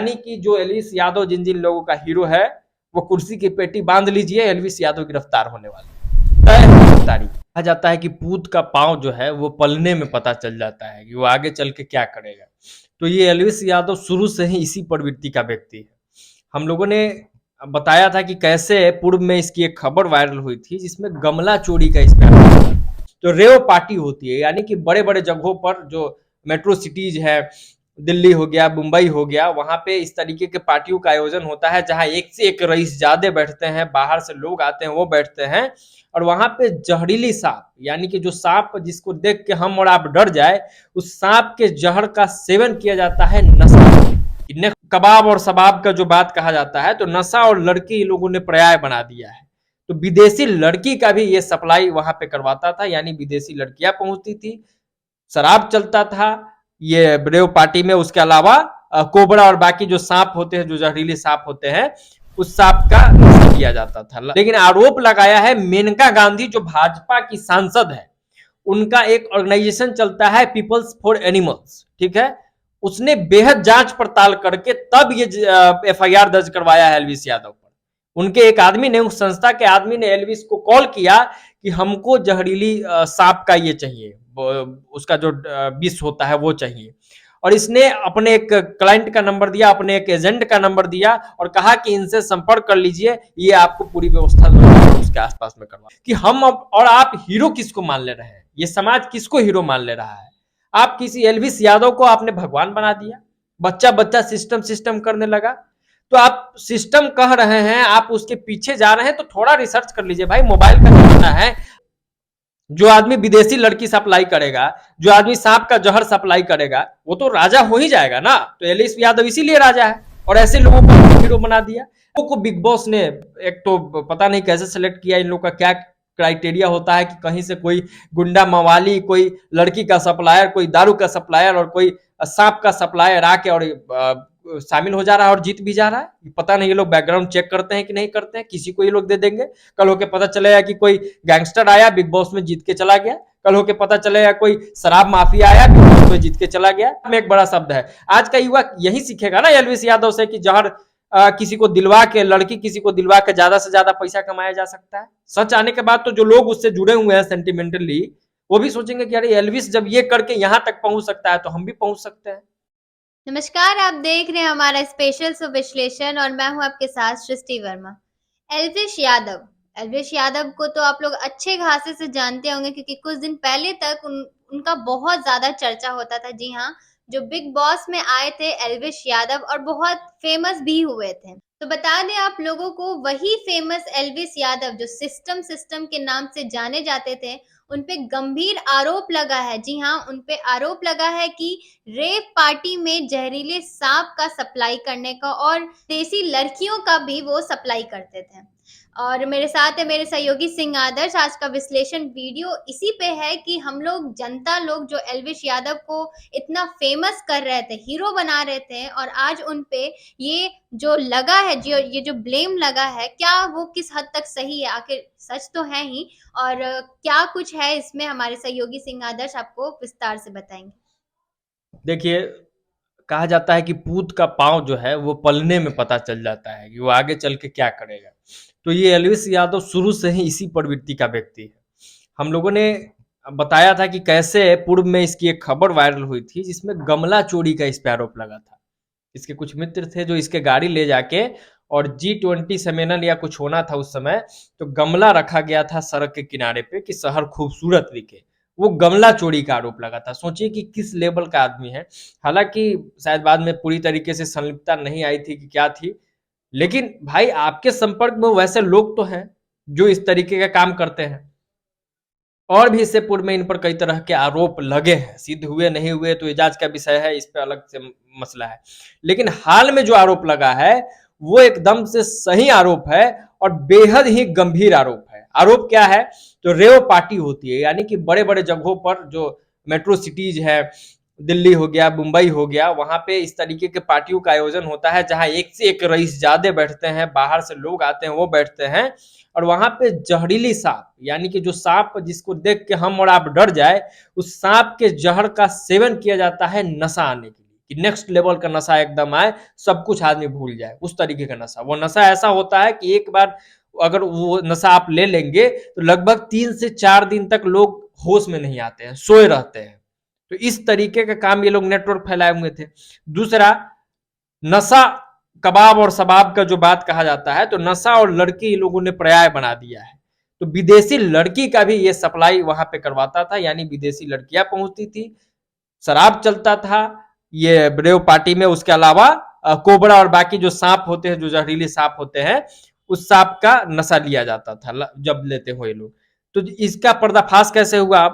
यानी कि जो एलविस यादव जिन जिन लोगों का हीरो है वो कुर्सी की पेटी बांध लीजिए, एलविस यादव गिरफ्तार होने वाले तय है गिरफ्तारी। कहा जाता है कि पूत का पांव जो है वो पलने में पता चल जाता है कि वो आगे चल के क्या करेगा। तो ये एलविस यादव शुरू से ही इसी प्रवृत्ति का व्यक्ति है। हम लोगों ने बताया था कि कैसे पूर्व में इसकी एक खबर वायरल हुई थी जिसमें गमला चोरी का इस पे तो रेव पार्टी होती है, यानी कि बड़े बड़े जगहों पर जो मेट्रो सिटीज है, दिल्ली हो गया, मुंबई हो गया, वहां पे इस तरीके के पार्टियों का आयोजन होता है जहां एक से एक रईस ज्यादा बैठते हैं, बाहर से लोग आते हैं वो बैठते हैं, और वहां पे जहरीली सांप यानी कि जो सांप जिसको देख के हम और आप डर जाए, उस सांप के जहर का सेवन किया जाता है नशा। कबाब और सबाब का जो बात कहा जाता है, तो नशा और लड़की लोगों ने पर्याय बना दिया है। तो विदेशी लड़की का भी ये सप्लाई वहां पे करवाता था, यानी विदेशी लड़कियां पहुंचती थी, शराब चलता था ये ब्रेव पार्टी में। उसके अलावा कोबरा और बाकी जो सांप होते हैं, जो जहरीले सांप होते हैं, उस सांप का नशा किया जाता था। लेकिन आरोप लगाया है मेनका गांधी जो भाजपा की सांसद है, उनका एक ऑर्गेनाइजेशन चलता है पीपल्स फॉर एनिमल्स, ठीक है, उसने बेहद जांच पड़ताल करके तब ये एफआईआर दर्ज करवाया है एलविस यादव पर। उनके एक आदमी ने, उस संस्था के आदमी ने एलविस को कॉल किया कि हमको जहरीली सांप का ये चाहिए, उसका जो विष होता है वो चाहिए, और इसने अपने एक क्लाइंट का नंबर दिया, अपने एक एजेंट का नंबर दिया और कहा कि इनसे संपर्क कर लीजिए, ये आपको पूरी व्यवस्था उसके आसपास में करवा। कि हम और आप हीरो किसको मान ले रहे हैं, ये समाज किसको हीरो मान ले रहा है? आप किसी एलविस यादव को आपने भगवान बना दिया, बच्चा बच्चा सिस्टम सिस्टम करने लगा। तो आप सिस्टम कह रहे हैं, आप उसके पीछे जा रहे हैं, तो थोड़ा रिसर्च कर लीजिए भाई, मोबाइल का जमाना है। जो आदमी विदेशी लड़की सप्लाई करेगा, जो आदमी सांप का जहर सप्लाई करेगा, वो तो राजा हो ही जाएगा ना। तो एलविस यादव इसीलिए राजा है, और ऐसे लोगों को हीरो बना दिया। को बिग बॉस ने एक तो पता नहीं कैसे सेलेक्ट किया, इन लोगों का क्या क्राइटेरिया होता है कि कहीं से कोई गुंडा मवाली, कोई लड़की का सप्लायर, कोई दारू का सप्लायर और कोई सांप का सप्लायर आके और शामिल हो जा रहा है और जीत भी जा रहा है। पता नहीं ये लोग बैकग्राउंड चेक करते हैं कि नहीं करते हैं, किसी को ये लोग दे देंगे। कल होके पता चलेगा कि कोई गैंगस्टर आया बिग बॉस में जीत के चला गया, कल होके पता चलेगा कोई शराब माफिया आया बिग बॉस में जीत के चला गया। में एक बड़ा शब्द है, आज का युवा यही सीखेगा ना एलविस यादव से कि जहर किसी को दिलवा के, लड़की किसी को दिलवा के ज्यादा से ज्यादा पैसा कमाया जा सकता है। सच आने के बाद तो जो लोग उससे जुड़े हुए हैं सेंटिमेंटली, वो भी सोचेंगे कि अरे एलविस जब ये करके यहां तक पहुंच सकता है तो हम भी पहुंच सकते हैं। नमस्कार, आप देख रहे हैं हमारा स्पेशल विश्लेषण और मैं हूं आपके साथ सृष्टि वर्मा। एल्विश यादव को तो आप लोग अच्छे खासे से जानते होंगे क्योंकि कुछ दिन पहले तक उनका बहुत ज्यादा चर्चा होता था। जी हाँ, जो बिग बॉस में आए थे एल्विश यादव और बहुत फेमस भी हुए थे। तो बता दें आप लोगों को, वही फेमस एल्विश यादव जो सिस्टम सिस्टम के नाम से जाने जाते थे, उनपे गंभीर आरोप लगा है। जी हाँ, उनपे आरोप लगा है कि रेव पार्टी में जहरीले सांप का सप्लाई करने का और देसी लड़कियों का भी वो सप्लाई करते थे। और मेरे साथ है मेरे सहयोगी सिंह आदर्श। आज का विश्लेषण वीडियो इसी पे है कि हम लोग, जनता लोग, जो एल्विश यादव को इतना फेमस कर रहे थे, हीरो बना रहे थे, और आज उन पे ये जो लगा है, जो ये जो ब्लेम लगा है, क्या वो किस हद तक सही है? आखिर सच तो है ही, और क्या कुछ है इसमें, हमारे सहयोगी सिंह आदर्श आपको विस्तार से बताएंगे। देखिए, कहा जाता है कि पूत का पांव जो है वो पलने में पता चल जाता है कि वो आगे चल के क्या करेगा। तो ये एलविस यादव शुरू से ही इसी प्रवृत्ति का व्यक्ति है। हम लोगों ने बताया था कि कैसे पूर्व में इसकी एक खबर वायरल हुई थी जिसमें गमला चोरी का इस पे आरोप लगा था। इसके कुछ मित्र थे जो इसके गाड़ी ले जाके, और G20 सम्मेलन या कुछ होना था उस समय, तो गमला रखा गया था सड़क के किनारे पे कि शहर खूबसूरत दिखे, वो गमला चोरी का आरोप लगा था। सोचिए कि किस लेवल का आदमी है। हालांकि शायद बाद में पूरी तरीके से संलिप्तता नहीं आई थी कि क्या थी, लेकिन भाई आपके संपर्क में वैसे लोग तो हैं जो इस तरीके का काम करते हैं। और भी इससे पूर्व में इन पर कई तरह के आरोप लगे हैं, सिद्ध हुए नहीं हुए तो इजाज का विषय है, इस पे अलग से मसला है। लेकिन हाल में जो आरोप लगा है वो एकदम से सही आरोप है और बेहद ही गंभीर आरोप है। आरोप क्या है? तो रेव पार्टी होती है, यानी कि बड़े बड़े जगहों पर जो मेट्रो सिटीज है, दिल्ली हो गया, मुंबई हो गया, वहां पे इस तरीके के पार्टियों का आयोजन होता है जहां एक से एक रईस ज्यादा बैठते हैं, बाहर से लोग आते हैं वो बैठते हैं, और वहां पे जहरीली सांप यानी कि जो सांप जिसको देख के हम और आप डर जाए, उस सांप के जहर का सेवन किया जाता है नशा आने के लिए। कि नेक्स्ट लेवल का नशा एकदम आए, सब कुछ आदमी भूल जाए, उस तरीके का नशा। वो नशा ऐसा होता है कि एक बार अगर वो नशा आप ले लेंगे तो लगभग 3 से 4 दिन तक लोग होश में नहीं आते हैं, सोए रहते हैं। तो इस तरीके का काम ये लोग नेटवर्क फैलाए हुए थे। दूसरा, नशा कबाब और शबाब का जो बात कहा जाता है, तो नशा और लड़की लोगों ने पर्याय बना दिया है। तो विदेशी लड़की का भी ये सप्लाई वहां पे करवाता था, यानी विदेशी लड़कियां पहुंचती थी, शराब चलता था ये ब्रेव पार्टी में। उसके अलावा कोबरा और बाकी जो सांप होते हैं, जो जहरीले सांप होते हैं, उस सांप का नशा लिया जाता था जब लेते हो ये लोग। तो इसका पर्दाफाश कैसे हुआ?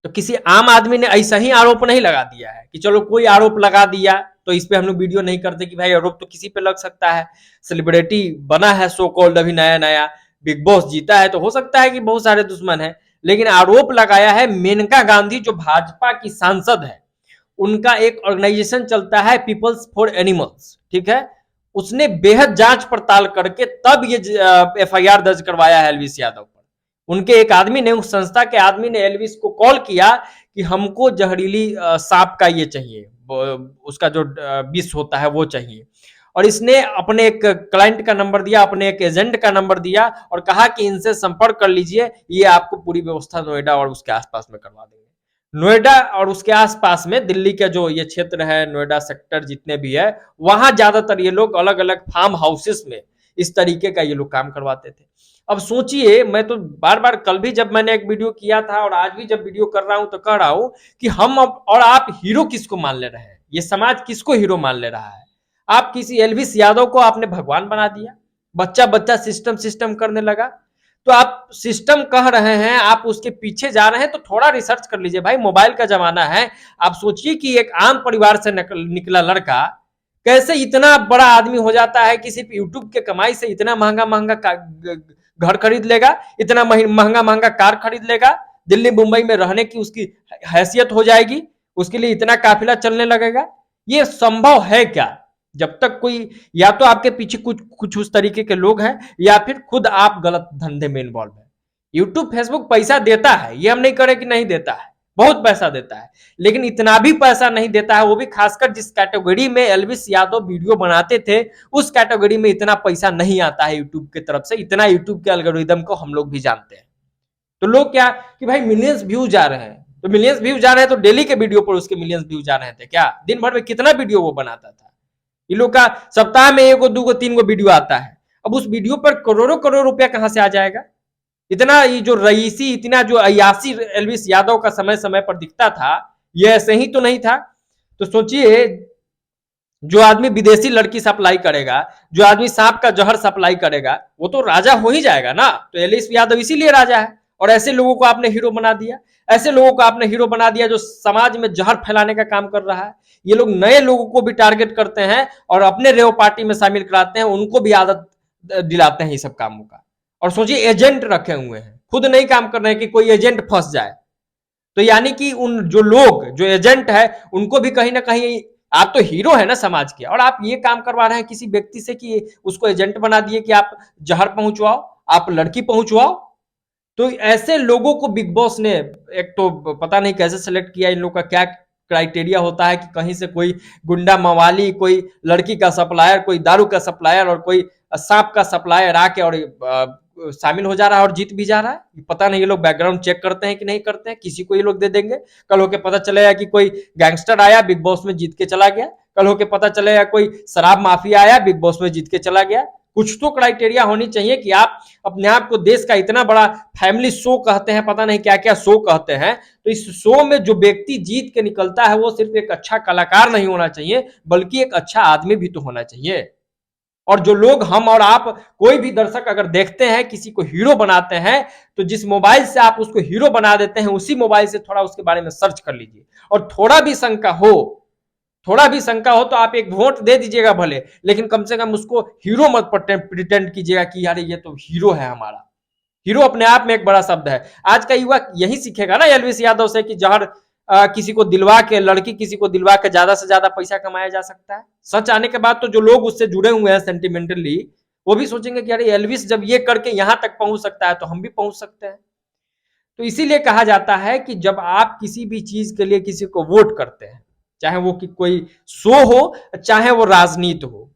तो किसी आम आदमी ने ऐसा ही आरोप नहीं लगा दिया है कि चलो कोई आरोप लगा दिया तो इस पे हम लोग वीडियो नहीं करते कि भाई आरोप तो किसी पे लग सकता है। सेलिब्रिटी बना है सो कॉल्ड अभी नया नया, बिग बॉस जीता है, तो हो सकता है कि बहुत सारे दुश्मन है। लेकिन आरोप लगाया है मेनका गांधी, जो भाजपा की सांसद है, उनका एक ऑर्गेनाइजेशन चलता है पीपल्स फॉर एनिमल्स, ठीक है। उसने बेहद जांच पड़ताल करके तब ये एफआईआर दर्ज करवाया है एलविस यादव पर। उनके एक आदमी ने, उस संस्था के आदमी ने एलविस को कॉल किया कि हमको जहरीली सांप का ये चाहिए, उसका जो विष होता है वो चाहिए। और इसने अपने एक क्लाइंट का नंबर दिया, अपने एक एजेंट का नंबर दिया और कहा कि इनसे संपर्क कर लीजिए, ये आपको पूरी व्यवस्था नोएडा और उसके आसपास में करवा देंगे। नोएडा और उसके आसपास में दिल्ली का जो ये क्षेत्र है, नोएडा सेक्टर जितने भी है, वहां ज्यादातर ये लोग अलग अलग फार्म हाउसेस में इस तरीके का ये लोग काम करवाते थे। अब सोचिए, मैं तो बार बार, कल भी जब मैंने एक वीडियो किया था और आज भी जब वीडियो कर रहा हूं तो कह रहा हूं कि हम अब और आप हीरो किसको मान ले रहे हैं, ये समाज किसको हीरो मान ले रहा है। आप किसी एलविस यादव को आपने भगवान बना दिया, बच्चा बच्चा सिस्टम सिस्टम करने लगा। तो आप सिस्टम कह रहे हैं, आप उसके पीछे जा रहे हैं, तो थोड़ा रिसर्च कर लीजिए भाई, मोबाइल का जमाना है। आप सोचिए कि एक आम परिवार से निकला लड़का कैसे इतना बड़ा आदमी हो जाता है कि सिर्फ यूट्यूब के कमाई से इतना महंगा महंगा घर खरीद लेगा, इतना महंगा महंगा कार खरीद लेगा, दिल्ली मुंबई में रहने की उसकी हैसियत हो जाएगी, उसके लिए इतना काफिला चलने लगेगा। ये संभव है क्या? जब तक कोई, या तो आपके पीछे कुछ कुछ उस तरीके के लोग हैं, या फिर खुद आप गलत धंधे में इन्वॉल्व है। यूट्यूब फेसबुक पैसा देता है, ये हम नहीं करें कि नहीं देता है, बहुत पैसा देता है, लेकिन इतना भी पैसा नहीं देता है, वो भी खासकर जिस कैटेगरी में एलविस यादव वीडियो बनाते थे, उस कैटेगरी में इतना पैसा नहीं आता है यूट्यूब की तरफ से। इतना यूट्यूब के एल्गोरिदम को हम लोग भी जानते हैं। तो लोग क्या कि भाई मिलियंस व्यूज आ रहे हैं, तो मिलियंस व्यूज आ रहे हैं, तो डेली के वीडियो पर उसके मिलियंस व्यूज आ रहे थे क्या? दिन भर में कितना वीडियो वो बनाता था? ये लोग का सप्ताह में 1 2 3 वीडियो आता है। अब उस वीडियो पर करोड़ों करोड़ रुपया कहां से आ जाएगा? इतना ये जो रईसी, इतना जो अयासी एलविस यादव का समय समय पर दिखता था, ये ऐसे ही तो नहीं था। तो सोचिए, जो आदमी विदेशी लड़की सप्लाई करेगा, जो आदमी सांप का जहर सप्लाई करेगा, वो तो राजा हो ही जाएगा ना। तो एलविस यादव इसीलिए राजा है। और ऐसे लोगों को आपने हीरो बना दिया, ऐसे लोगों को आपने हीरो बना दिया जो समाज में जहर फैलाने का काम कर रहा है। ये लोग नए लोगों को भी टारगेट करते हैं और अपने रेव पार्टी में शामिल कराते हैं, उनको भी आदत दिलाते हैं ये सब कामों का। और सोचिए, एजेंट रखे हुए हैं, खुद नहीं काम कर रहे हैं कि कोई एजेंट फंस जाए। तो यानी कि उन जो लोग, जो एजेंट है, उनको भी कहीं ना कहीं, आप तो हीरो है ना समाज के, और आप ये काम करवा रहे हैं किसी व्यक्ति से कि उसको एजेंट बना दिए कि आप जहर पहुंचवाओ, आप लड़की पहुंचवाओ। तो ऐसे लोगों को बिग बॉस ने, एक तो पता नहीं कैसे सेलेक्ट किया, इन लोगों का क्या क्राइटेरिया होता है कि कहीं से कोई गुंडा मवाली, कोई लड़की का सप्लायर, कोई दारू का सप्लायर और कोई सांप का सप्लायर आके और शामिल हो जा रहा है और जीत भी जा रहा है। पता नहीं ये लोग बैकग्राउंड चेक करते हैं कि नहीं करते हैं, किसी को ये लोग दे देंगे। कल होके पता चलेगा कि कोई गैंगस्टर आया बिग बॉस में जीत के चला गया, कल होके पता चलेगा कोई शराब माफिया आया बिग बॉस में जीत के चला गया। कुछ तो क्राइटेरिया होनी चाहिए कि आप अपने आप को देश का इतना बड़ा फैमिली शो कहते हैं, पता नहीं क्या क्या शो कहते हैं, तो इस शो में जो व्यक्ति जीत के निकलता है वो सिर्फ एक अच्छा कलाकार नहीं होना चाहिए, बल्कि एक अच्छा आदमी भी तो होना चाहिए। और जो लोग, हम और आप, कोई भी दर्शक अगर देखते हैं किसी को हीरो बनाते हैं, तो जिस मोबाइल से आप उसको हीरो बना देते हैं, उसी मोबाइल से थोड़ा उसके बारे में सर्च कर लीजिए। और थोड़ा भी शंका हो, थोड़ा भी शंका हो तो आप एक वोट दे दीजिएगा भले, लेकिन कम से कम उसको हीरो मत प्रिटेंड कीजिएगा कि यार ये तो हीरो है हमारा। हीरो अपने आप में एक बड़ा शब्द है। आज का युवा यही सीखेगा ना एलविस यादव से कि जहर किसी को दिलवा के, लड़की किसी को दिलवा के ज्यादा से ज्यादा पैसा कमाया जा सकता है। सच आने के बाद तो जो लोग उससे जुड़े हुए हैं सेंटिमेंटली, वो भी सोचेंगे कि अरे एलविस जब ये करके यहां तक पहुंच सकता है तो हम भी पहुंच सकते हैं। तो इसीलिए कहा जाता है कि जब आप किसी भी चीज के लिए किसी को वोट करते हैं, चाहे वो कि कोई शो हो, चाहे वो राजनीति हो,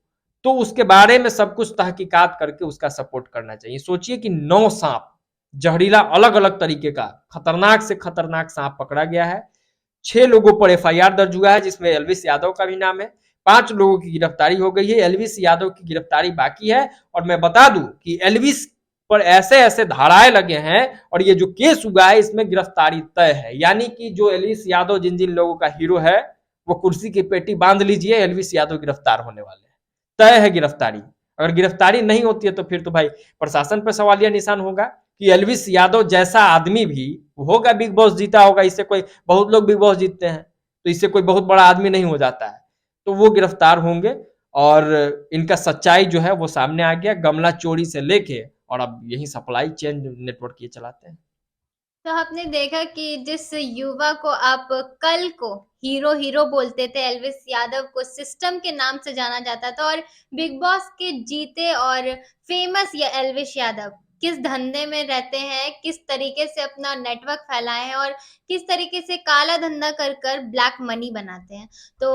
तो उसके बारे में सब कुछ तहकीकात करके उसका सपोर्ट करना चाहिए। सोचिए कि 9 सांप, जहरीला अलग-अलग तरीके का खतरनाक से खतरनाक सांप पकड़ा गया है। 6 लोगों पर एफआईआर दर्ज हुआ है, जिसमें एल्विस यादव का भी नाम है। 5 लोगों की गिरफ्तारी हो गई है, एल्विस यादव की गिरफ्तारी बाकी है। और मैं बता दूं कि एल्विस पर ऐसे-ऐसे धाराएं लगे हैं और ये जो केस हुआ है इसमें गिरफ्तारी तय है। यानी कि जो एल्विस यादव जिन-जिन लोगों का हीरो है, वो कुर्सी की पेटी बांध लीजिए, एल्विस यादव गिरफ्तार होने वाले हैं। तय है गिरफ्तारी। अगर गिरफ्तारी नहीं होती है तो फिर तो भाई प्रशासन पर सवालिया निशान होगा कि एल्विस यादव जैसा आदमी भी होगा, बिग बॉस जीता होगा, इससे कोई, बहुत लोग बिग बॉस जीतते हैं तो इससे कोई बहुत बड़ा आदमी नहीं हो जाता है। तो वो गिरफ्तार होंगे और इनका सच्चाई जो है वो सामने आ गया, गमला चोरी से लेके और अब यही सप्लाई चेन नेटवर्क ये चलाते हैं। तो आपने देखा कि जिस युवा को आप कल को हीरो हीरो बोलते थे, एल्विस यादव को सिस्टम के नाम से जाना जाता था, और बिग बॉस के जीते और फेमस या एल्विस यादव किस धंधे में रहते हैं, किस तरीके से अपना नेटवर्क फैलाए हैं और किस तरीके से काला धंधा कर कर ब्लैक मनी बनाते हैं। तो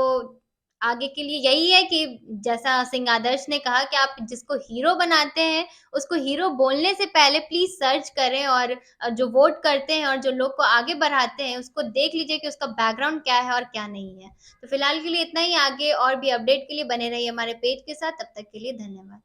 आगे के लिए यही है कि जैसा सिंह आदर्श ने कहा कि आप जिसको हीरो बनाते हैं, उसको हीरो बोलने से पहले प्लीज सर्च करें, और जो वोट करते हैं और जो लोग को आगे बढ़ाते हैं उसको देख लीजिए कि उसका बैकग्राउंड क्या है और क्या नहीं है। तो फिलहाल के लिए इतना ही, आगे और भी अपडेट के लिए बने रहिए हमारे पेज के साथ। तब तक के लिए धन्यवाद।